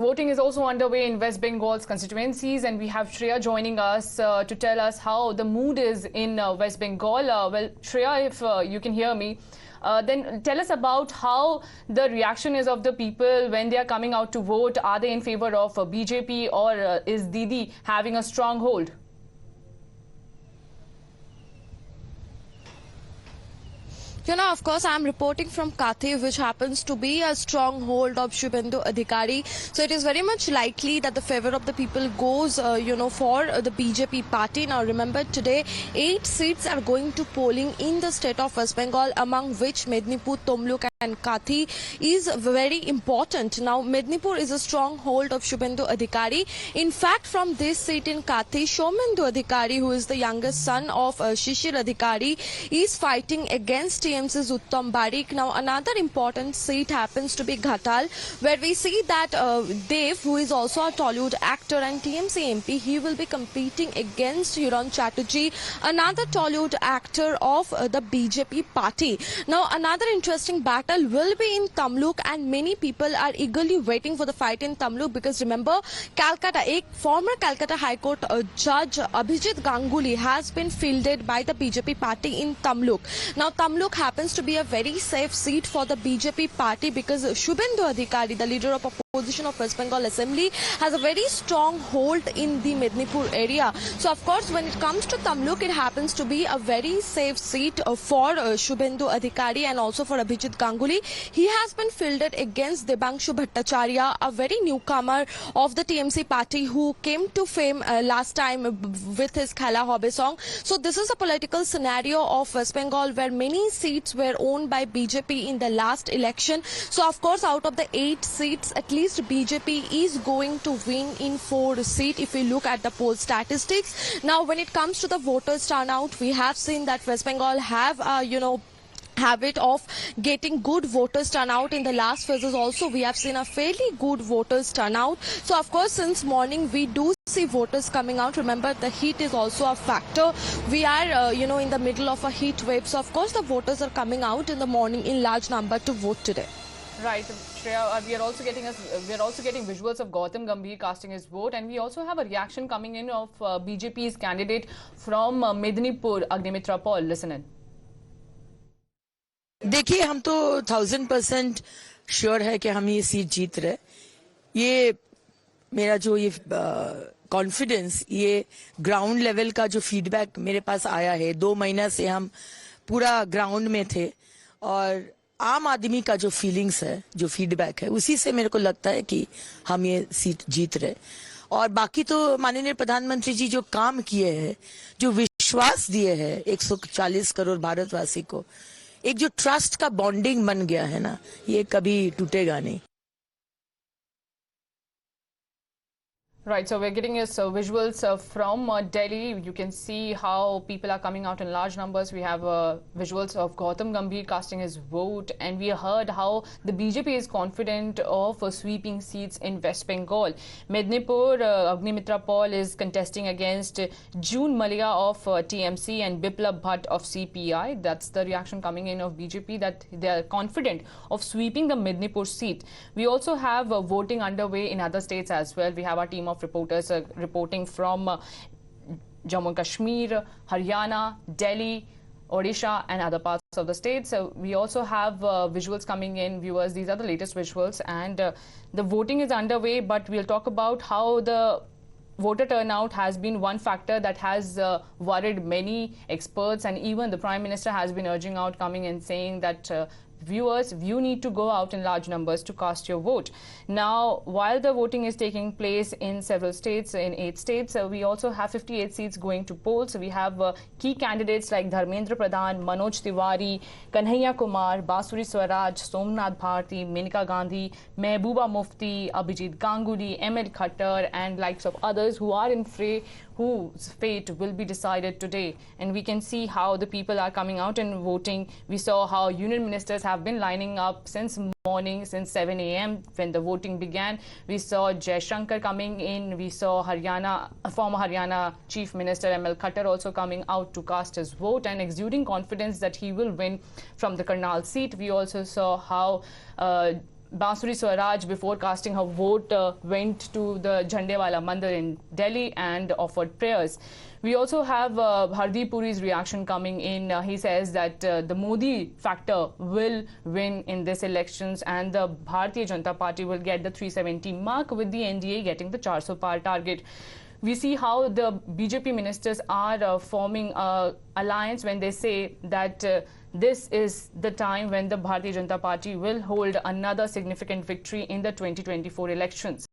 Voting is also underway in West Bengal's constituencies, and we have Shreya joining us to tell us how the mood is in West Bengal. Well, Shreya, if you can hear me, then tell us about how the reaction is of the people when they are coming out to vote. Are they in favor of BJP, or is Didi having a stronghold? Of course, I'm reporting from Kathi, which happens to be a stronghold of Shubhendu Adhikari. So it is very much likely that the favor of the people goes, for the BJP party. Now, remember, today, 8 seats are going to polling in the state of West Bengal, among which Mednipur, Tamluk and Kathi is very important. Now, Mednipur is a stronghold of Shubhendu Adhikari. In fact, from this seat in Kathi, Shubhendu Adhikari, who is the youngest son of Shishir Adhikari, is fighting against TMC's Uttam Barik. Now, another important seat happens to be Ghatal, where we see that Dev, who is also a Tollywood actor and TMC MP, he will be competing against Hiran Chatterjee, another Tollywood actor of the BJP party. Now, another interesting battle will be in Tamluk, and many people are eagerly waiting for the fight in Tamluk because remember, Calcutta, former Calcutta High Court judge Abhijit Ganguly has been fielded by the BJP party in Tamluk. Now, Tamluk happens to be a very safe seat for the BJP party because Shubhendu Adhikari, the leader of opposition of West Bengal Assembly, has a very strong hold in the Mednipur area. So, of course, when it comes to Tamluk, it happens to be a very safe seat for Shubhendu Adhikari and also for Abhijit Ganguly. He has been fielded against Debangshu Bhattacharya, a very newcomer of the TMC party who came to fame last time with his Khala Hobe song. So, this is a political scenario of West Bengal where many seats were owned by BJP in the last election. So, of course, out of the 8 seats, at least BJP is going to win in 4 seats if we look at the poll statistics. Now, when it comes to the voters turnout, we have seen that West Bengal have, habit of getting good voters turnout. In the last phases also we have seen a fairly good voters turnout. So of course, since morning we do see voters coming out. Remember, the heat is also a factor. We are in the middle of a heat wave, so of course the voters are coming out in the morning in large number to vote today. Right, Shreya, we are also getting visuals of Gautam Gambhir casting his vote, and we also have a reaction coming in of BJP's candidate from Mednipur, Agnimitra Paul. Listen in. देखिए, हम तो 1000% sure है कि हम ये seat जीत रहे. ये मेरा जो ये कॉन्फिडेंस, ये ग्राउंड लेवल का जो फीडबैक मेरे पास आया है, 2 महीना से हम पूरा ग्राउंड में थे और आम आदमी का जो फीलिंग्स है, जो फीडबैक है, उसी से मेरे को लगता है कि हम ये सीट जीत रहे. और बाकी तो माननीय प्रधानमंत्री जी जो काम किए हैं, जो विश्वास दिए हैं 140 करोड़ भारतवासी को, एक जो ट्रस्ट का बॉन्डिंग बन गया है ना, ये कभी टूटेगा नहीं. Right, so we're getting us visuals from Delhi. You can see how people are coming out in large numbers. We have visuals of Gautam Gambhir casting his vote, and we heard how the BJP is confident of sweeping seats in West Bengal. Mednipur, Agnimitra Paul is contesting against June Malia of TMC and Biplab Bhatt of CPI. That's the reaction coming in of BJP, that they are confident of sweeping the Mednipur seat. We also have voting underway in other states as well. We have our team of reporters reporting from Jammu and Kashmir, Haryana, Delhi, Odisha and other parts of the state. So we also have visuals coming in, viewers. These are the latest visuals, and the voting is underway, but we'll talk about how the voter turnout has been one factor that has worried many experts, and even the Prime Minister has been urging out, coming and saying that viewers, you need to go out in large numbers to cast your vote. Now, while the voting is taking place in several states, in 8 states, we also have 58 seats going to polls. So we have key candidates like Dharmendra Pradhan, Manoj Tiwari, Kanhaiya Kumar, Basuri Swaraj, Somnath Bharti, Menika Gandhi, Mehbooba Mufti, Abhijit Ganguly, ML Khattar, and likes of others who are in fray, whose fate will be decided today. And we can see how the people are coming out and voting. We saw how union ministers have been lining up since morning, since 7 a.m. when the voting began. We saw Jai Shankar coming in. We saw former Haryana Chief Minister ML Khattar also coming out to cast his vote and exuding confidence that he will win from the Karnal seat. We also saw how Bansuri Swaraj, before casting her vote, went to the Jhandewala Mandir in Delhi and offered prayers. We also have Hardeep Puri's reaction coming in. He says that the Modi factor will win in these elections and the Bharatiya Janata Party will get the 370 mark, with the NDA getting the 400 par target. We see how the BJP ministers are forming an alliance when they say that this is the time when the Bharatiya Janata Party will hold another significant victory in the 2024 elections.